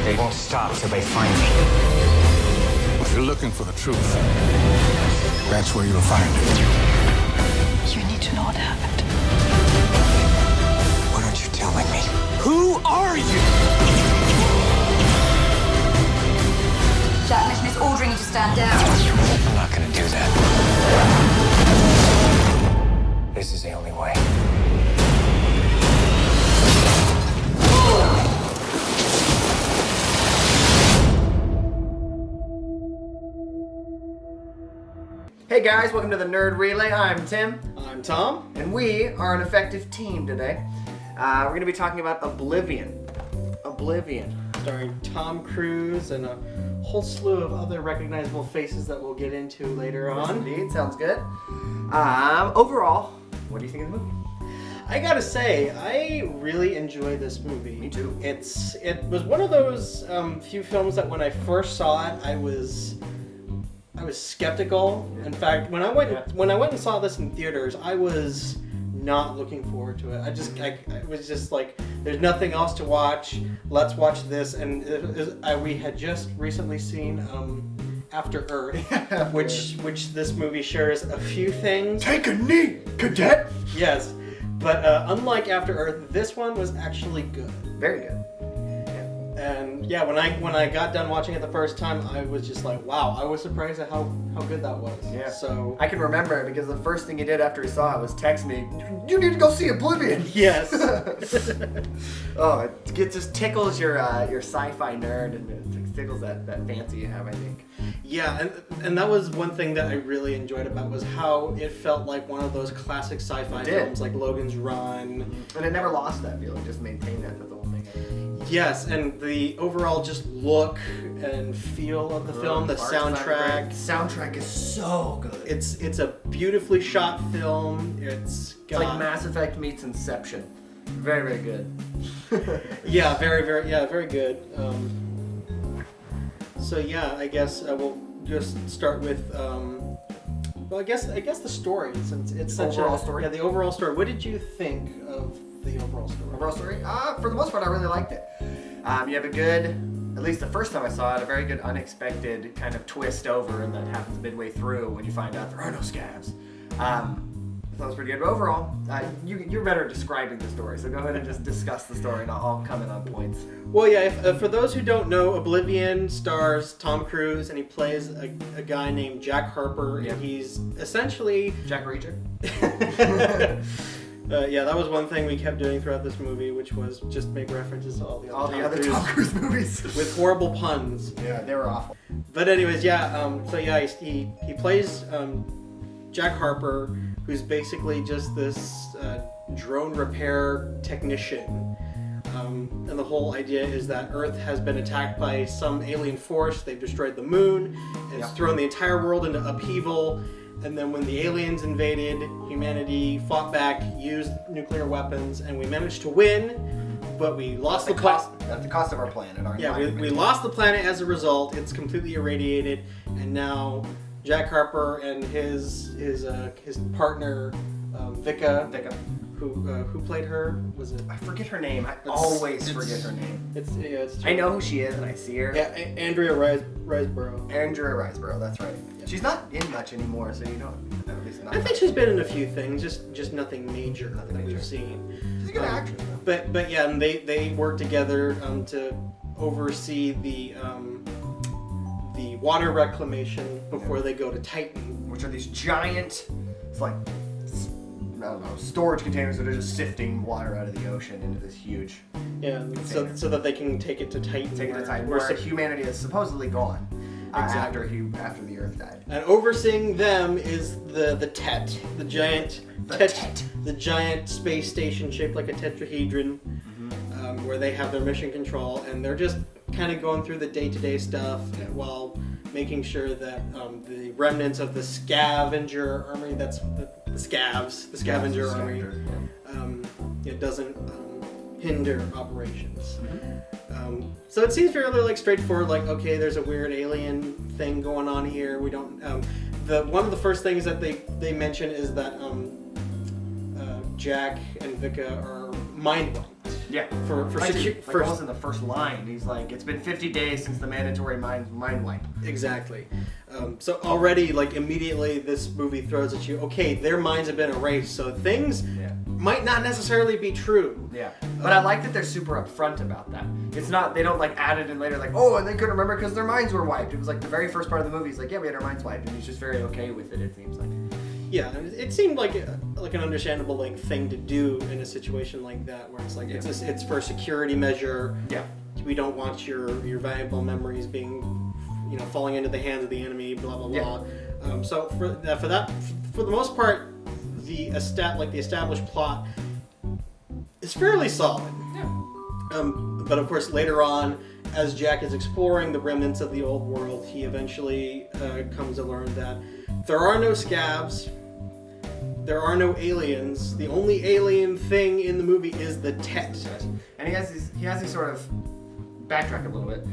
They won't stop till they find me. If you're looking for the truth, that's where you'll find it. You need to know what happened. What aren't you telling me? Who are you? That mission is ordering you to stand down. I'm not gonna do that. This is the only way. Hey guys, welcome to the Nerd Relay. I'm Tim. I'm Tom. And we are an effective team today. We're going to be talking about Oblivion. Starring Tom Cruise and a whole slew of other recognizable faces that we'll get into later Yes, on. indeed. Sounds good. Overall, what do you think of the movie? I gotta say, I really enjoy this movie. Me too. It was one of those few films that when I first saw it, I was skeptical. In fact, when I went and saw this in theaters, I was not looking forward to it. I was just like, there's nothing else to watch. Let's watch this. And we had just recently seen After Earth, which this movie shares a few things. Take a knee, cadet! Yes, but unlike After Earth, this one was actually good. Very good. And yeah, when I got done watching it the first time, I was just like, wow, I was surprised at how good that was. Yeah. So I can remember it because the first thing he did after he saw it was text me, "You need to go see Oblivion." yes. Oh, it just tickles your sci-fi nerd and it tickles that fancy you have, I think. Yeah, and that was one thing that I really enjoyed about was how it felt like one of those classic sci-fi films like Logan's Run. And it never lost that feeling, just maintained that the whole thing. Yes, and the overall just look and feel of the film, the soundtrack. Soundtrack is so good. It's a beautifully shot film. It's like Mass Effect meets Inception. Very, very good. Yeah, very good. So yeah, I guess we'll just start with well, I guess the story, since it's such overall story. Yeah, the overall story. What did you think of the overall story? Overall story? For the most part, I really liked it. You have a good, at least the first time I saw it, a very good unexpected kind of twist over, and that happens midway through when you find out there are no scavs. That was pretty good. But overall, you're better at describing the story, so go ahead and just discuss the story, and I'll comment on points. Well, yeah, for those who don't know, Oblivion stars Tom Cruise, and he plays a guy named Jack Harper, and he's essentially... Jack Reacher? Yeah, that was one thing we kept doing throughout this movie, which was just make references to all the other Tom Cruise movies. With horrible puns. Yeah, they were awful. But anyways, yeah, so yeah, he plays Jack Harper, who's basically just this drone repair technician. And the whole idea is that Earth has been attacked by some alien force. They've destroyed the moon. And it's thrown the entire world into upheaval. And then when the aliens invaded, humanity fought back, used nuclear weapons, and we managed to win. But we lost at the cost of our planet. We lost the planet as a result. It's completely irradiated, and now Jack Harper and his partner Vika, who played her, was it? I forget her name. I always forget her name. It's I know who she is and I see her. Yeah, Andrea Riseborough. Andrea Riseborough, that's right. Yeah. She's not in much anymore, so you don't. At least not. I think she's been in a few things, just nothing major that we've seen. She's a good actress. But yeah, and they work together to oversee the water reclamation before they go to Titan, which are these giant, it's like, I don't know, storage containers that are just sifting water out of the ocean into this huge container. so that they can take it to Titan. Where humanity is supposedly gone after the Earth died. And overseeing them is the Tet, the giant space station shaped like a tetrahedron, where they have their mission control, and they're just kind of going through the day-to-day stuff while making sure that the remnants of the scavenger army, that's the scavenger army, it doesn't hinder operations. So it seems fairly straightforward. Okay, there's a weird alien thing going on here. We don't. One of the first things that they mention is that Jack and Vika are mind wiped. Yeah. For almost in the first line, he's like, it's been 50 days since the mandatory mind wipe. Exactly. So already, like, immediately this movie throws at you, okay, their minds have been erased, so things might not necessarily be true. Yeah. But I like that they're super upfront about that. It's not, they don't like add it in later like, oh, and they couldn't remember because their minds were wiped. It was like the very first part of the movie, he's like, yeah, we had our minds wiped, and he's just very okay with it seems like. Yeah, and it seemed like an understandable like thing to do in a situation like that, where it's like it's for a security measure. Yeah. We don't want your valuable memories being, falling into the hands of the enemy. Blah blah blah. Yeah. So for the most part, the established plot is fairly solid. Yeah. But of course, later on, as Jack is exploring the remnants of the old world, he eventually comes to learn that there are no scabs. There are no aliens. The only alien thing in the movie is the Tet. And he has these sort of backtrack a little bit.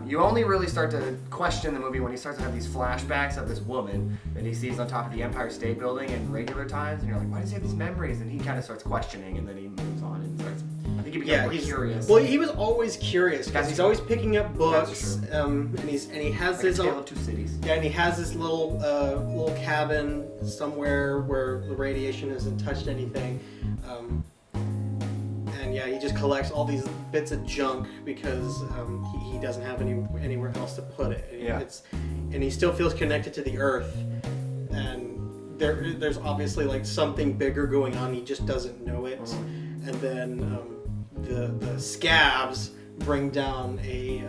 You only really start to question the movie when he starts to have these flashbacks of this woman that he sees on top of the Empire State Building in regular times, and you're like, why does he have these memories? And he kind of starts questioning, and then he moves on and starts. I think he becomes more curious. Well, he was always curious because he's always picking up books, and he has like his A Tale of Two Cities. Yeah, and he has this little cabin somewhere where the radiation hasn't touched anything. And yeah, he just collects all these bits of junk because he doesn't have anywhere else to put it. Yeah. And he still feels connected to the earth, and there's obviously like something bigger going on. He just doesn't know it. And then the scabs bring down a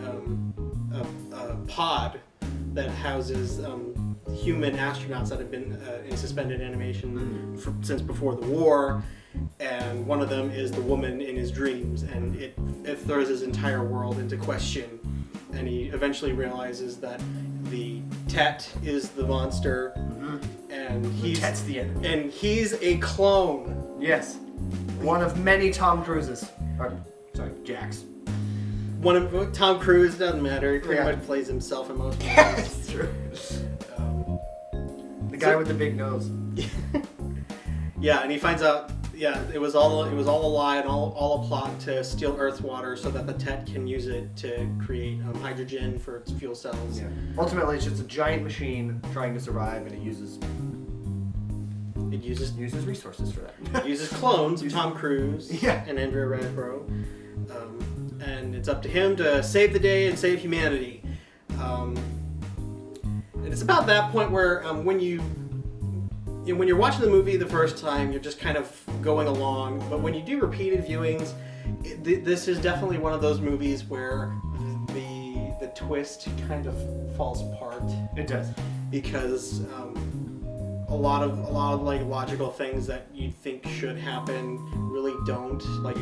pod that houses human astronauts that have been in suspended animation since before the war. And one of them is the woman in his dreams, and it throws his entire world into question. And he eventually realizes that the Tet is the monster, and Tet's the enemy. And he's a clone. Yes, one of many Tom Cruises. Jacks. One of Tom Cruise doesn't matter. He pretty much plays himself in most movies. That's true. The guy with the big nose. Yeah, and he finds out. Yeah, it was all a lie and all a plot to steal Earth's water so that the Tet can use it to create hydrogen for its fuel cells. Yeah. Ultimately, it's just a giant machine trying to survive, and it uses resources for that. It uses clones of Tom Cruise and Andrea Riseborough, and it's up to him to save the day and save humanity. And it's about that point where when you're watching the movie the first time, you're just kind of going along. But when you do repeated viewings, this is definitely one of those movies where the twist kind of falls apart. It does, because a lot of like logical things that you think should happen really don't. Like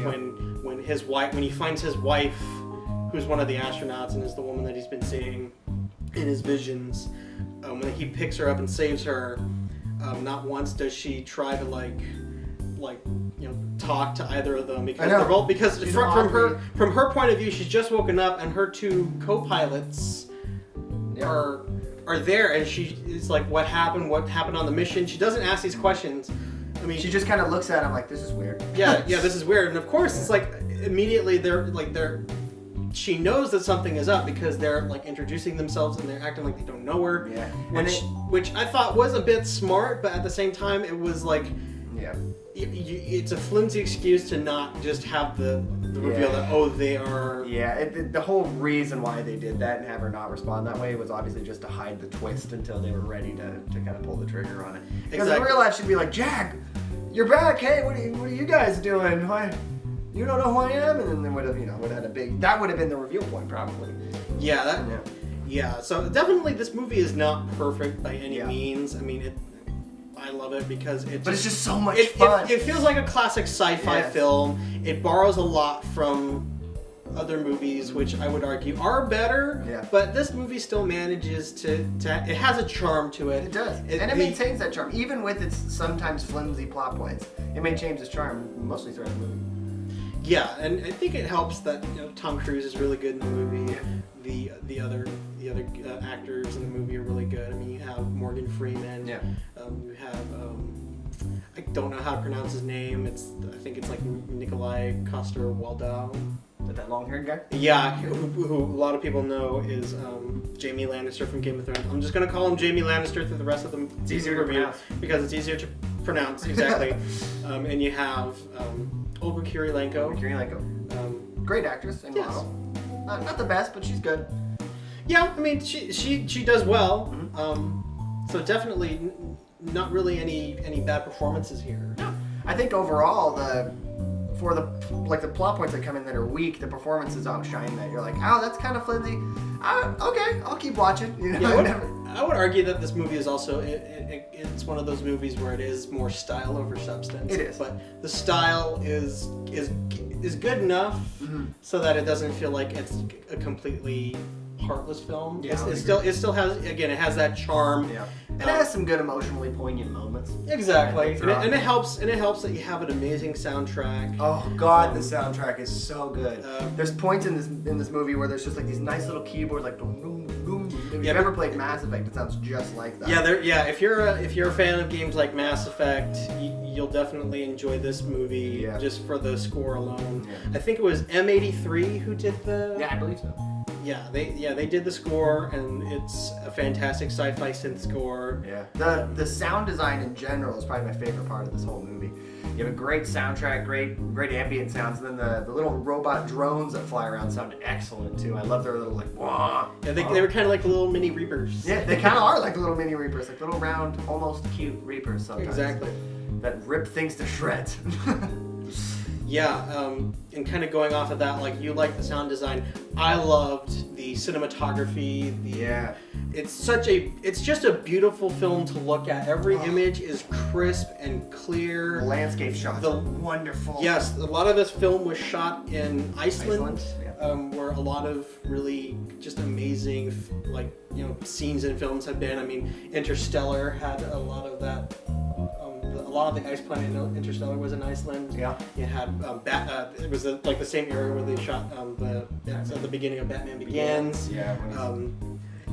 when he finds his wife, who's one of the astronauts and is the woman that he's been seeing in his visions, when he picks her up and saves her. Not once does she try to talk to either of them because they're both from her point of view, she's just woken up and her two co-pilots are there, and it's like, what happened on the mission? She doesn't ask these questions. I mean, she just kind of looks at him like, this is weird. Yeah, this is weird. And of course, it's like immediately she knows that something is up because they're like introducing themselves and they're acting like they don't know her. Yeah. Which I thought was a bit smart, but at the same time, it was like, it's a flimsy excuse to not just have the reveal that they are. Yeah, the whole reason why they did that and have her not respond that way was obviously just to hide the twist until they were ready to kind of pull the trigger on it. Because in real life, she'd be like, Jack, you're back. Hey, what are you guys doing? Why? You don't know who I am, and then they would have had that would have been the reveal point probably. Yeah. So definitely, this movie is not perfect by any means. I mean, I love it because it's just so much fun. It feels like a classic sci-fi film. It borrows a lot from other movies, which I would argue are better. Yeah. But this movie still manages to it has a charm to it. It does, and it maintains that charm even with its sometimes flimsy plot points. It maintains its charm mostly throughout the movie. Yeah, and I think it helps that Tom Cruise is really good in the movie. Yeah. The other actors in the movie are really good. I mean, you have Morgan Freeman. Yeah. You have I don't know how to pronounce his name. I think it's like Nikolai Coster-Waldau. Is that long-haired guy? Yeah, who a lot of people know is Jaime Lannister from Game of Thrones. I'm just gonna call him Jaime Lannister through the rest of the It's easier to review pronounce. because it's easier to pronounce. Exactly. And you have Olga Kurylenko. Kurylenko. Great actress and Yes. model. Not the best, but she's good. Yeah, I mean she does well. So definitely not really any bad performances here. No. I think overall for the plot points that come in that are weak, the performances outshine that. You're like, oh, that's kind of flimsy. Okay, I'll keep watching. You know, Yeah, I would argue that this movie is also it's one of those movies where it is more style over substance. It is, but the style is good enough so that it doesn't feel like it's a completely heartless film. Yeah, It still has, again, it has that charm. Yeah. And it has some good emotionally poignant moments. Exactly, throughout. and it helps that you have an amazing soundtrack. Oh God, the soundtrack is so good. There's points in this movie where there's just like these nice little keyboards, like boom, boom, boom. If you've ever played Mass Effect, it sounds just like that. Yeah, if you're a fan of games like Mass Effect, you'll definitely enjoy this movie just for the score alone. Yeah. I think it was M83 who did the. Yeah, I believe so. Yeah, they did the score, and it's a fantastic sci-fi synth score. Yeah. The sound design in general is probably my favorite part of this whole movie. You have a great soundtrack, great ambient sounds, and then the little robot drones that fly around sound excellent too. I love their little like wah. Yeah, they were kind of like little mini Reapers. Yeah, they kind of are like little mini Reapers, like little round, almost cute Reapers sometimes. Exactly. That rip things to shreds. Yeah, and kind of going off of that, like you like the sound design. I loved the cinematography. It's just a beautiful film to look at. Every image is crisp and clear. The landscape shots are wonderful. Yes, a lot of this film was shot in Iceland, yeah. where a lot of really just amazing scenes in films have been. I mean, Interstellar had a lot of that. A lot of the ice planet in Interstellar was in Iceland. Yeah. It had it was like the same area where they shot at the beginning of Batman Begins. Yeah.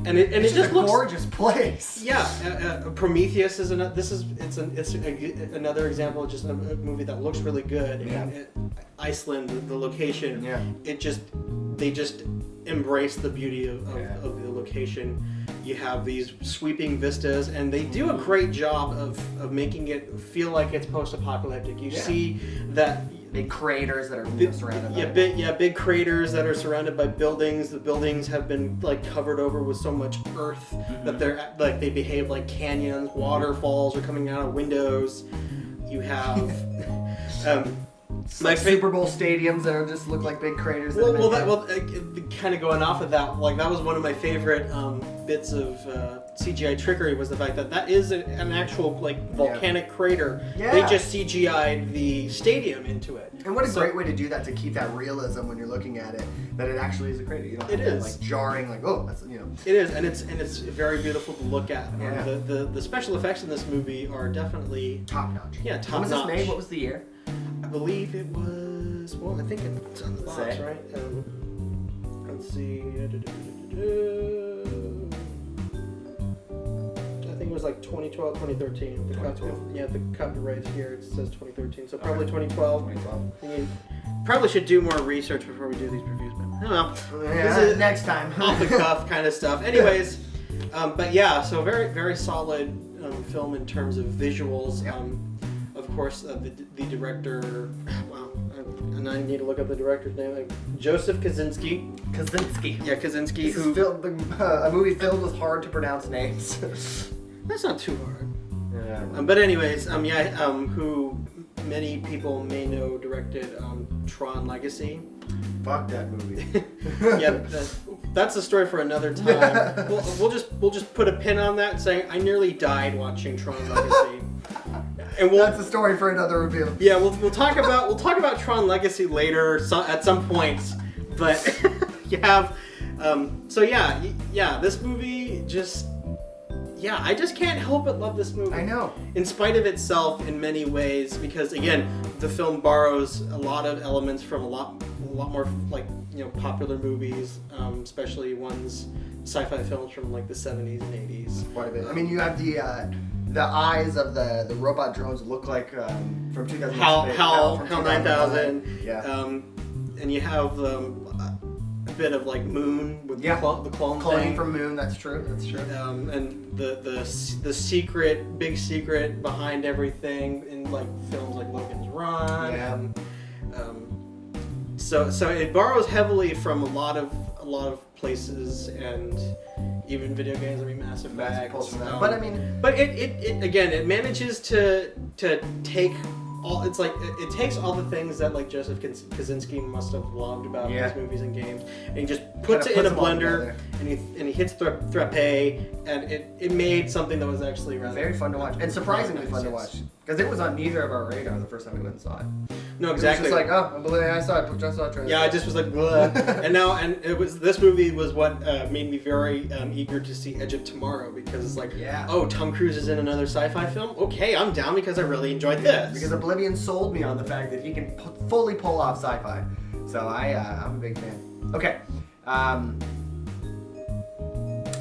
And it It's just a looks gorgeous place. Yeah, Prometheus is another example of just a movie that looks really good. Yeah. And Iceland, the location, Yeah. they just embrace the beauty of the location. You have these sweeping vistas, and they do a great job of making it feel like it's post-apocalyptic. You see that big craters that are surrounded by big craters that are surrounded by buildings. The buildings have been covered over with so much earth that they behave like canyons. Waterfalls are coming out of windows. You have like Super Bowl stadiums that are just look like big craters. Kind of going off of that, that was one of my favorite bits of CGI trickery was the fact that is an actual volcanic crater. Yeah. They just CGI'd the stadium into it. And what a great way to do that, to keep that realism when you're looking at it, that it actually is a crater. You don't have that, jarring, that's. It is, and it's very beautiful to look at. Yeah. The special effects in this movie are definitely top notch. Yeah, top When was notch. this made? What was the year? I believe it was. Well, I think it's on the box, Say. right? Let's see. I think it was 2012, 2013. The cut right here it says 2013, so probably 2012. 2012. Probably should do more research before we do these reviews, but I don't know. Yeah, This is next time. off the cuff kind of stuff. Anyways, but yeah, so very very solid film in terms of visuals. Yeah. Of course, the director. Wow, and I need to look up the director's name. Joseph Kosinski. Yeah, Kosinski. This is a movie filled with hard to pronounce names. That's not too hard. Yeah. But anyways, who many people may know directed Tron Legacy. Fuck that movie. Yeah, that's a story for another time. We'll just put a pin on that, saying I nearly died watching Tron Legacy. And that's a story for another review. Yeah, we'll talk about Tron Legacy later at some point. But you have this movie just. Yeah, I just can't help but love this movie. I know. In spite of itself in many ways, because again, the film borrows a lot of elements from a lot more popular movies, especially sci-fi films from the 70s and 80s. Quite a bit. I mean, you have the the eyes of the robot drones look like from 2000. HAL from 9000. Yeah. And you have a bit of like Moon with the clone Cloning thing. from Moon. That's true. That's true. And the big secret behind everything in like films like Logan's Run. Yeah. So it borrows heavily from a lot of places, and even video games. I mean, Mass Effect. But I mean, but it again, it manages to take all. It's like it takes all the things that like Joseph Kosinski must have loved about his movies and games, and he just puts it in a blender, and he hits Threpe, and it made something that was actually rather very fun to watch, and surprisingly fun to watch, because it was on neither of our radar the first time we went and saw it. No, exactly. It was just like, I saw it. Just saw it. Yeah, I just was like, and it was this movie was what made me very eager to see Edge of Tomorrow, because it's like, oh, Tom Cruise is in another sci-fi film. Okay, I'm down because I really enjoyed this. Because Oblivion sold me on the fact that he can fully pull off sci-fi, so I'm a big fan. Okay, I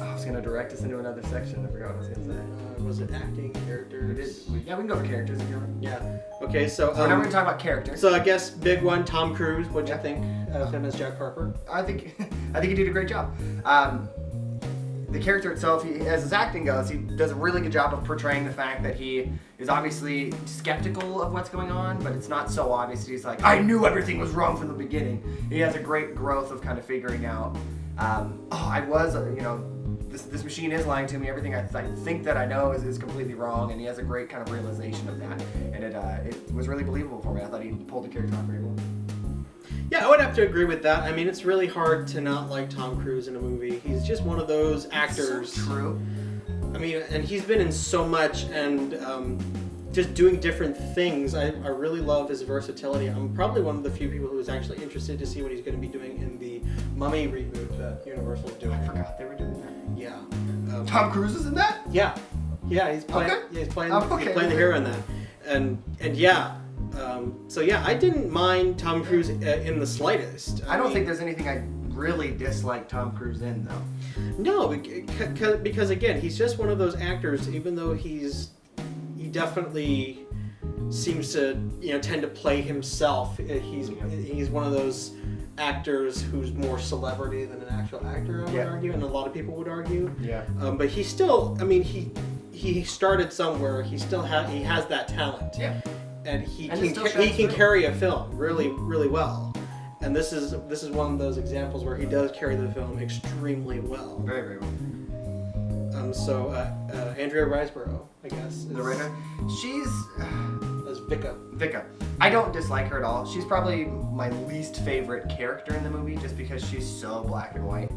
was gonna direct us into another section. I forgot what I was gonna say. Was it acting, characters? We can go for characters if you want. Yeah. Okay, so now we're gonna talk about characters. So I guess big one, Tom Cruise. What'd you think of him as Jack Harper? I think he did a great job. The character itself, as his acting goes, he does a really good job of portraying the fact that he is obviously skeptical of what's going on, but it's not so obvious that he's like, I knew everything was wrong from the beginning. He has a great growth of kind of figuring out, this machine is lying to me. Everything I think that I know is completely wrong, and he has a great kind of realization of that, and it was really believable for me. I thought he pulled the character off very well. Yeah, I would have to agree with that. I mean, it's really hard to not like Tom Cruise in a movie. He's just one of those actors. So true. I mean, and he's been in so much, and just doing different things. I really love his versatility. I'm probably one of the few people who is actually interested to see what he's going to be doing in the Mummy reboot that Universal is doing. I forgot they were doing that. Yeah. Tom Cruise is in that? Yeah. Yeah, he's playing. Okay. Yeah, he's playing the hero in that, and yeah. So yeah, I didn't mind Tom Cruise in the slightest. I don't think there's anything I really dislike Tom Cruise in, though. No, because again, he's just one of those actors. Even though he definitely seems to tend to play himself. He's one of those actors who's more celebrity than an actual actor, I would argue, and a lot of people would argue. Yeah. But he's still. I mean, he started somewhere. He has that talent. Yeah. And he can carry a film really, really well. And this is one of those examples where he does carry the film extremely well. Very, very well. Andrea Riseborough, I guess. The writer? She's... as Vika. Vika. I don't dislike her at all. She's probably my least favorite character in the movie just because she's so black and white.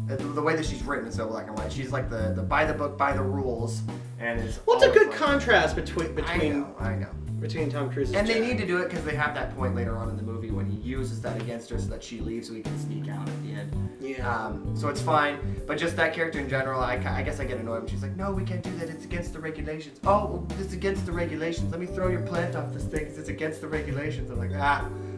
The way that she's written is so black and white. She's like the by the book, by the rules, and is. Well, it's a good contrast between I know. Between Tom Cruise and Jack. They need to do it because they have that point later on in the movie when he uses that against her so that she leaves so he can sneak out at the end. Yeah. So it's fine, but just that character in general, I guess I get annoyed when she's like, no, we can't do that. It's against the regulations. Oh, well, it's against the regulations. Let me throw your plant off this thing because it's against the regulations. I'm like,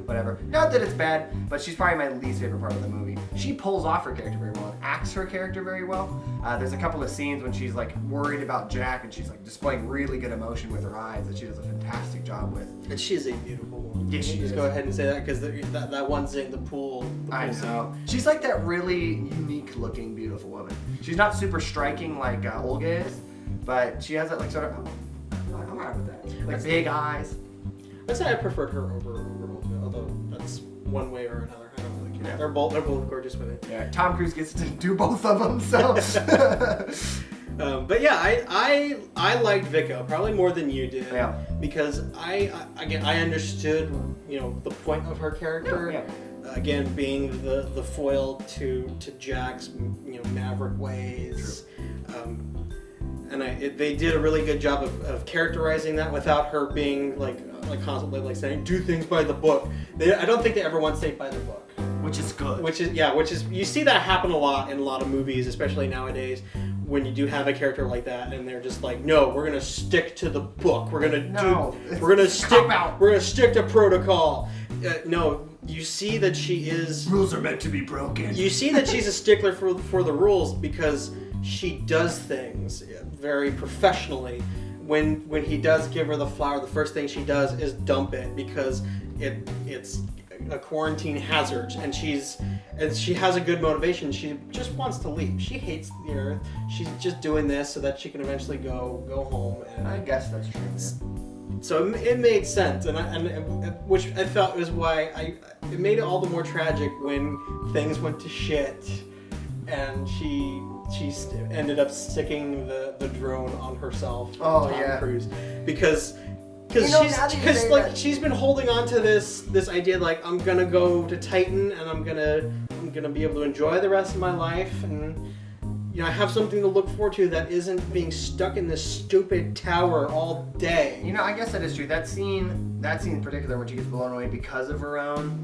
whatever. Not that it's bad, but she's probably my least favorite part of the movie. She pulls off her character very well and acts her character very well. There's a couple of scenes when she's like worried about Jack and she's like displaying really good emotion with her eyes that she does a fantastic job with. And she's a beautiful woman. Yeah, she just is. go ahead and say that because that one scene, the pool I know. scene. She's like that really unique looking beautiful woman. She's not super striking like Olga is, but she has that like sort of, I'm alright with that. Like big eyes. I'd say I preferred her over Olga, although that's one way or another. I don't really care. Yeah. They're both gorgeous women. Yeah, Tom Cruise gets to do both of them, so. But yeah, I liked Vika probably more than you did. Yeah. Because I understood the point of her character. Yeah. Again, being the foil to Jack's maverick ways. And they did a really good job of characterizing that without her being like constantly like saying do things by the book. I don't think they ever once say by the book. Which is good. Which is you see that happen a lot in a lot of movies, especially nowadays, when you do have a character like that and they're just like, no, we're gonna stick to the book. We're gonna stick to protocol. No, you see that she is. Rules are meant to be broken. You see that she's a stickler for the rules because she does things very professionally. When he does give her the flower, the first thing she does is dump it because it's a quarantine hazard, and she has a good motivation. She just wants to leave. She hates the Earth. She's just doing this so that she can eventually go home. And I guess that's true. Yeah. So it made sense, and which I felt was why it made it all the more tragic when things went to shit, and she ended up sticking the drone on herself. Oh, Tom yeah. Cruise, because she's been holding on to this idea like, I'm gonna go to Titan and I'm gonna be able to enjoy the rest of my life, and I have something to look forward to that isn't being stuck in this stupid tower all day. I guess that is true. That scene in particular, when she gets blown away because of her own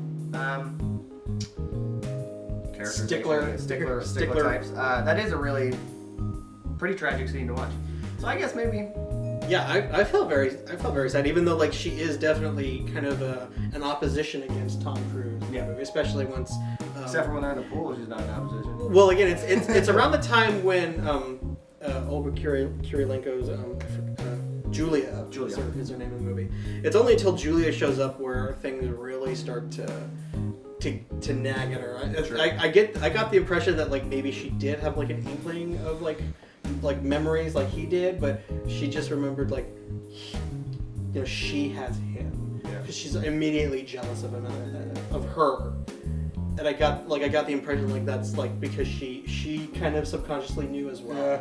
stickler types. That is a really pretty tragic scene to watch. So I guess maybe. Yeah, I felt very sad, even though like she is definitely kind of an opposition against Tom Cruise. Yeah. Especially once. Except for when they're in the pool, she's not in opposition. Well, again, it's around the time when Olga Kurylenko's Julia is her name in the movie. It's only until Julia shows up where things really start to nag at her. I got the impression that like maybe she did have like an inkling of like memories like he did, but she just remembered like she has him because she's immediately jealous of him of her. And I got the impression like that's like because she kind of subconsciously knew as well.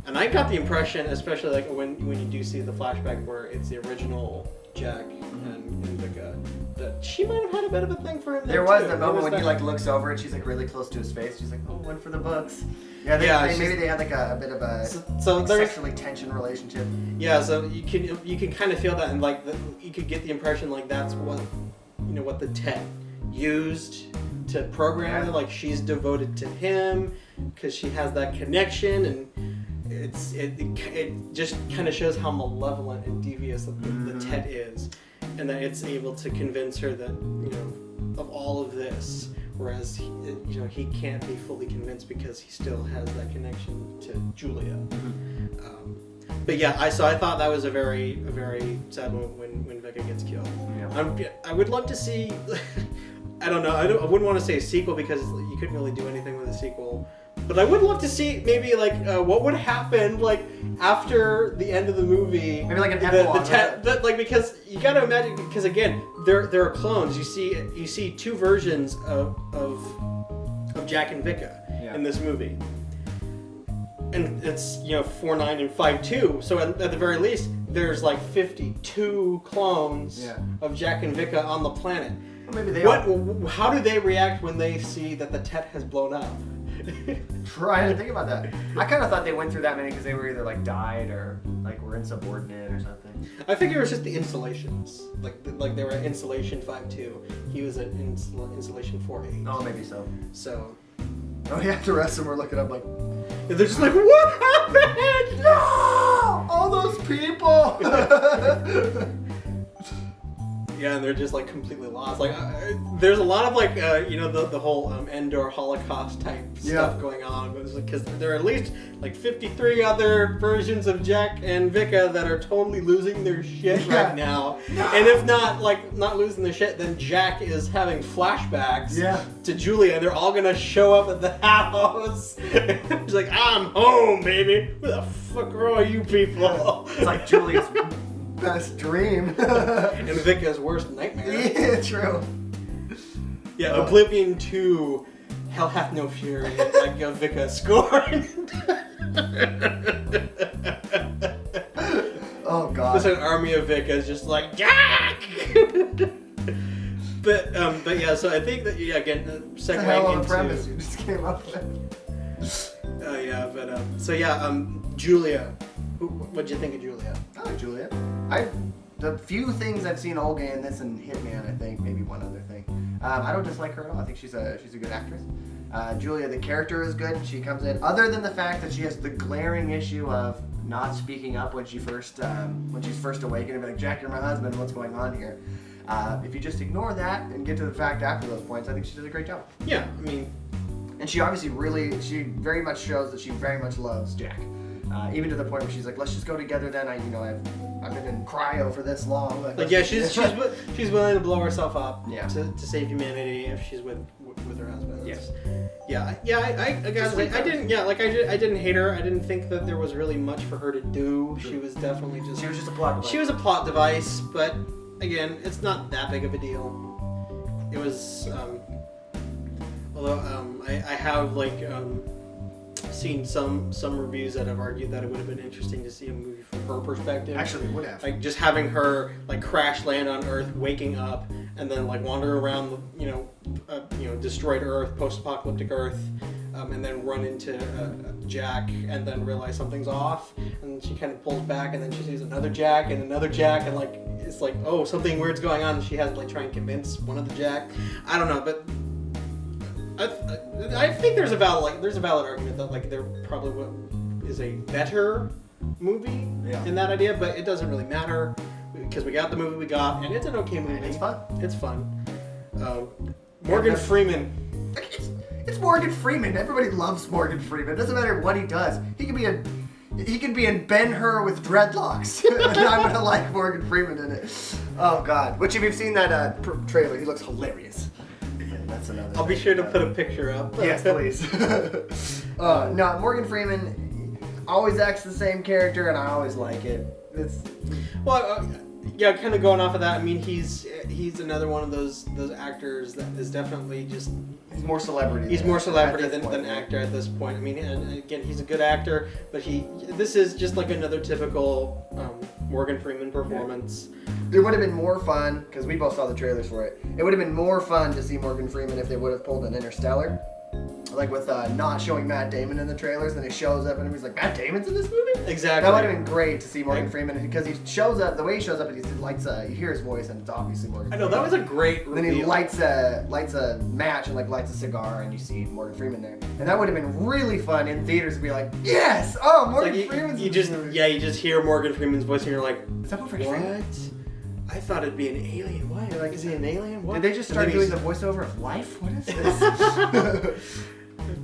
And I got the impression, especially like when you do see the flashback where it's the original Jack and Vika, that she might have had a bit of a thing for him. There was that moment when he like looks over and she's like really close to his face. She's like, "Oh, one for the books." Yeah, maybe they had like a bit of a sexually tension relationship. Yeah, so you can kind of feel that, and like you could get the impression like that's what what the tech used to program her. Like she's devoted to him because she has that connection, and it just kind of shows how malevolent and devious the Tet is, and that it's able to convince her that of all of this, whereas he can't be fully convinced because he still has that connection to Julia. But yeah, I thought that was a very sad moment when Vika gets killed. Yeah. I would love to see. I don't know. I wouldn't want to say a sequel because you couldn't really do anything with a sequel. But I would love to see maybe like what would happen like after the end of the movie. Maybe like an epilogue. Like because you gotta imagine, because again there are clones. You see two versions of Jack and Vika in this movie, and it's 4-9 and 5-2. So at the very least there's like 52 clones of Jack and Vika on the planet. Well, maybe how do they react when they see that the Tet has blown up? Trying to think about that. I kind of thought they went through that many because they were either like died or like were insubordinate or something. I think it was just the installations. Like they were at installation 5-2. He was at installation 4-8. Oh, maybe so. So. Oh yeah, the rest of them were looking up like. They're just like, what happened? No! All those people! Yeah, and they're just like completely lost. Like, there's a lot of like, the whole Endor Holocaust type stuff going on, but it's like because there are at least like 53 other versions of Jack and Vika that are totally losing their shit right now. And if not losing their shit, then Jack is having flashbacks to Julia, and they're all gonna show up at the house. He's like, I'm home, baby. Who the fuck are all you people? It's like Julia's best dream. And Vika's worst nightmare. Yeah, true. Yeah, Oblivion 2, Hell Hath No Fury, like Vika scorned. Oh god. Just an army of Vikas just like, Jack! But yeah, so I think that, again, segueing into... premise you just came up with. Julia. What'd you think of Julia? I like Julia. The few things I've seen Olga in this and Hitman, I think, maybe one other thing. I don't dislike her at all. I think she's a good actress. Julia, the character is good. She comes in, other than the fact that she has the glaring issue of not speaking up when she's first awakened and be like, Jack, you're my husband, what's going on here? If you just ignore that and get to the fact after those points, I think she does a great job. Yeah, I mean, And she obviously she very much shows that she very much loves Jack. Even to the point where she's like, let's just go together then. I've been in cryo for this long. Like, yeah, she's willing to blow herself up Yeah. to save humanity if she's with her husband. Yes. I didn't hate her. I didn't think that there was really much for her to do. She was definitely just... She was just a plot device. She was a plot device, but again, it's not that big of a deal. It was, although I have seen some reviews that have argued that it would have been interesting to see a movie from her perspective. Actually, it would have. Like just having her crash land on Earth, waking up, and then wander around destroyed Earth, post-apocalyptic Earth, and then run into Jack, and then realize something's off, and she kind of pulls back, and then she sees another Jack, and it's like, oh, something weird's going on. And she has to try and convince one of the Jack. I don't know, but I think there's a valid argument that there probably is a better movie in that idea, but it doesn't really matter because we got the movie we got, and it's an okay movie. It's fun. It's fun. Morgan Freeman. It's Morgan Freeman. Everybody loves Morgan Freeman. It doesn't matter what he does. He can be in Ben-Hur with dreadlocks, and I'm gonna like Morgan Freeman in it. Oh God! Which if you've seen that trailer, he looks hilarious. That's another. I'll be sure to put a picture up. Yes, please. No, Morgan Freeman always acts the same character, and I always like it. Kind of going off of that. I mean, he's another one of those actors that is definitely just. He's more celebrity. He's more celebrity than actor at this point. I mean, and again, he's a good actor, but this is just like another typical Morgan Freeman performance. It would have been more fun, because we both saw the trailers for it. It would have been more fun to see Morgan Freeman if they would have pulled an Interstellar. Like with not showing Matt Damon in the trailers, then he shows up and he's like, Matt Damon's in this movie? Exactly. That would have been great to see Morgan Freeman, because he shows up, the way he shows up, you hear his voice, and it's obviously Morgan Freeman. I know, that was a great reveal. Then he lights a match and lights a cigar, and you see Morgan Freeman there. And that would have been really fun in theaters to be like, yes! Oh, Morgan Freeman's in this movie. Yeah, you just hear Morgan Freeman's voice and you're like, Is that Morgan what? Freeman? I thought it'd be an alien. Why? Is he an alien? What? Did they just start doing the voiceover of life? What is this?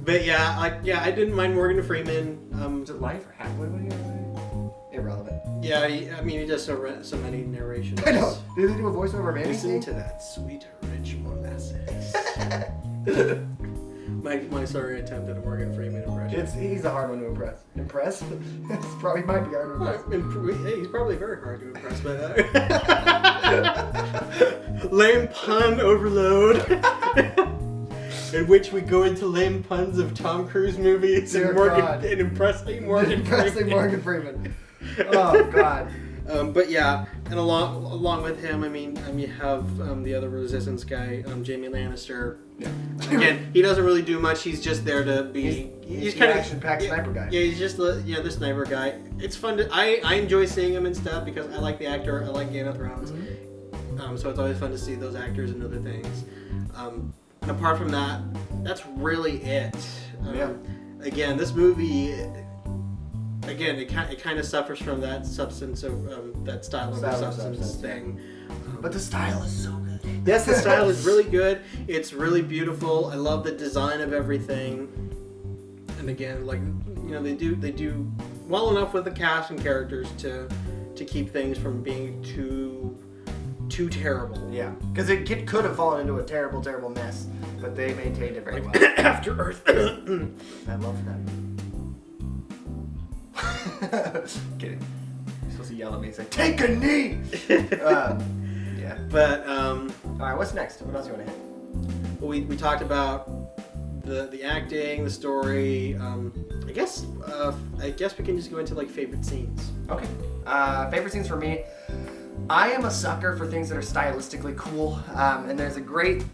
But yeah, I didn't mind Morgan Freeman. Is it life or half? What are you? Irrelevant. Yeah, he does so many narrations. I know. Did they do a voiceover of anything? Listen to that sweet, rich molasses. my sorry attempt at a Morgan Freeman impression. He's a hard one to impress. Impress? It's probably might be hard to impress. Hey, he's probably very hard to impress by that. Lame pun overload. In which we go into lame puns of Tom Cruise movies and impressing Morgan Freeman. Oh God. But yeah, and along with him, I mean, you have the other Resistance guy, Jaime Lannister. Yeah. Again, he doesn't really do much. He's just there to be. He's kind of action-packed sniper guy. Yeah, he's just the sniper guy. It's fun to. I enjoy seeing him and stuff because I like the actor. I like Game of Thrones. Mm-hmm. So it's always fun to see those actors and other things. And apart from that, that's really it. Again, this movie. Again, it kind of suffers from that substance of that style over substance thing. But the style is so good. Yes, the style is really good. It's really beautiful. I love the design of everything. And again, they do well enough with the cast and characters to keep things from being too terrible. Yeah, because it could have fallen into a terrible, terrible mess, but they maintained it very well. After Earth. I love that. Kidding. You're supposed to yell at me and say, "Take a knee!" Yeah. But alright, what's next? What else do you want to hit? Well, we talked about the acting, the story. I guess we can just go into favorite scenes. Okay. Favorite scenes for me. I am a sucker for things that are stylistically cool. And there's a great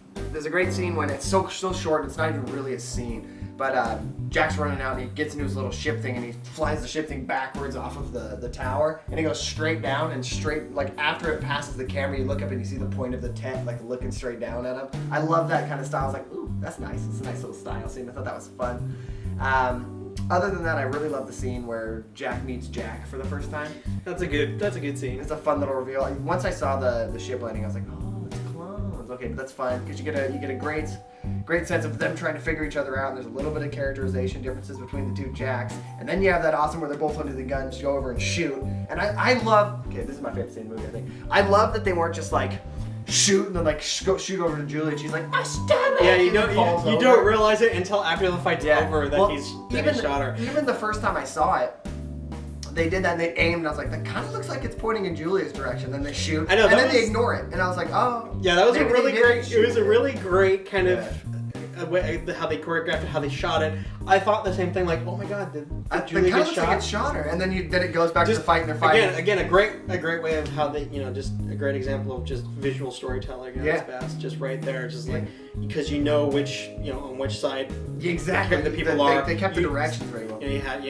scene when it's so short. It's not even really a scene. But Jack's running out and he gets into his little ship thing and he flies the ship thing backwards off of the tower and he goes straight down and after it passes the camera you look up and you see the point of the tent looking straight down at him. I love that kind of style. I was like, ooh, that's nice. It's a nice little style scene. I thought that was fun. Other than that, I really love the scene where Jack meets Jack for the first time. That's a good scene. It's a fun little reveal. Once I saw the ship landing, I was like, oh, it's clones. was okay, but that's fine because you get a great sense of them trying to figure each other out. And there's a little bit of characterization differences between the two Jacks, and then you have that awesome where they're both under the gun, go over and shoot. And I love. Okay, this is my favorite scene in the movie. I think I love that they weren't just like shoot and then like shoot over to Julie. And she's like, my stomach. Yeah, you and then falls don't over. realize it until after the fight's over that Well, he's even shot her. Even the first time I saw it, they did that and they aimed and I was like, that kind of looks like it's pointing in Julia's direction. Then they shoot I know, and that then they was- ignore it. And I was like, oh. Yeah, that was a maybe really they didn't great. shoot It was a really great kind of Yeah. how they choreographed it, how they shot it. I thought the same thing. Like, oh my god, did It Julia kind get of looks shot? like it shot her, and then it goes back to the fight, and they're fighting. Again, a great way of how they, just a great example of just visual storytelling at its best. Just right there, just like because you know which on which side Exactly. the people are. They kept the directions very well. You have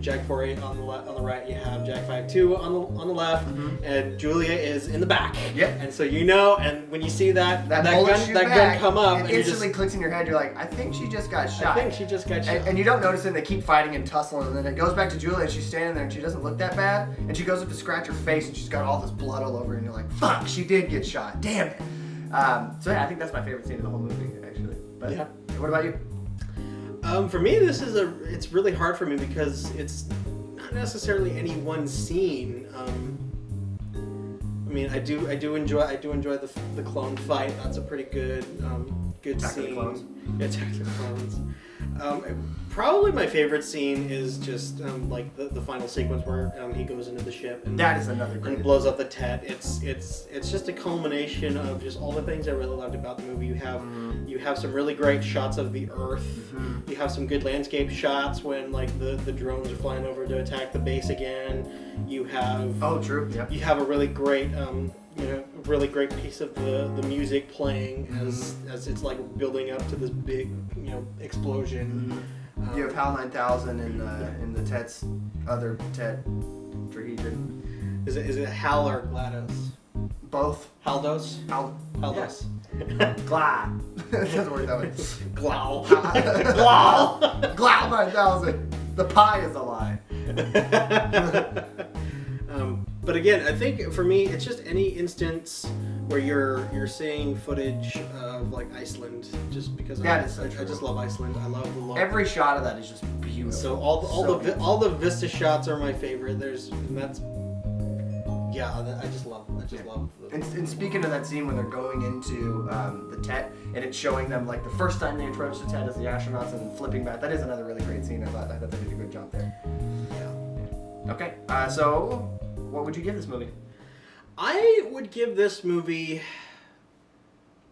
Jack 4-8 on the right. You have Jack 5-2 on the left, and Julia is in the back. Yep. And so and when you see that bullet shoot gun back, come up, it and you instantly just clicks in your head. You're like, I think she just got shot. I think she just got shot. And you don't notice it, and they keep fighting and tussling, and then it goes back to Julia, and she's standing there, and she doesn't look that bad, and she goes up to scratch her face, and she's got all this blood all over, and you're like, fuck, she did get shot. Damn it. So yeah, I think that's my favorite scene in the whole movie, actually. But Yeah. what about you? For me, it's really hard for me because it's not necessarily any one scene. I mean, I do enjoy the clone fight. That's a pretty good Attack of the scene. Clones. Yeah, Attack of the Clones. Probably my favorite scene is just like the final sequence where he goes into the ship and That is another great. and blows up the Tet. It's just a culmination of just all the things I really loved about the movie. You have some really great shots of the Earth. You have some good landscape shots when like the drones are flying over to attack the base again. You have True. Yep. you have a really great really great piece of the music playing as it's like building up to this big explosion. You have HAL 9000 in the Tet's other Tet Trahedron. Is it Hal or GLaDOS? Both. Haldos? Haldos. Glah. Doesn't work that way. Glow. Glah. Glah 9000. The pie is a lie. But again, I think for me, it's just any instance where you're seeing footage of like Iceland, just because I just love Iceland. I love the look. Every shot of that is just beautiful. So all the Vista shots are my favorite. I just love. And speaking of that scene when they're going into the Tet and it's showing them like the first time they approach the Tet as the astronauts and then flipping back, that is another really great scene. I thought they did a good job there. Yeah. Okay, so what would you give this movie? I would give this movie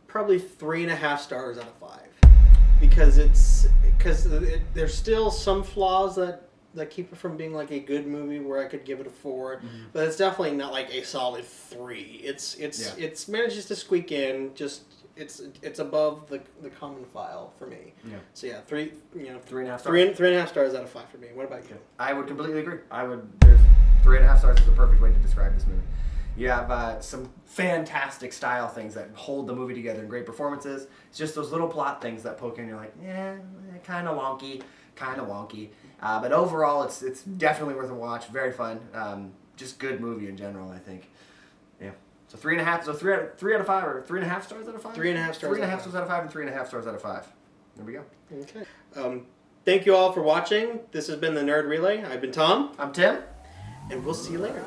probably 3.5 stars out of 5 because there's still some flaws that keep it from being like a good movie where I could give it a 4, but it's definitely not like a solid 3. It's manages to squeak in. Just it's above the common file for me. Yeah. So yeah, 3.5 stars. 3.5 stars out of 5 for me. What about you? I would completely agree. There's 3.5 stars is the perfect way to describe this movie. You have some fantastic style things that hold the movie together and great performances. It's just those little plot things that poke in. You're like, kind of wonky. But overall, it's definitely worth a watch. Very fun. Just good movie in general, I think. Yeah. So 3.5. So 3 out of 5 or 3.5 stars out of 5. 3.5 stars. 3.5 stars out of 5 and 3.5 stars out of 5. There we go. Okay. Thank you all for watching. This has been the Nerd Relay. I've been Tom. I'm Tim. And we'll see you later.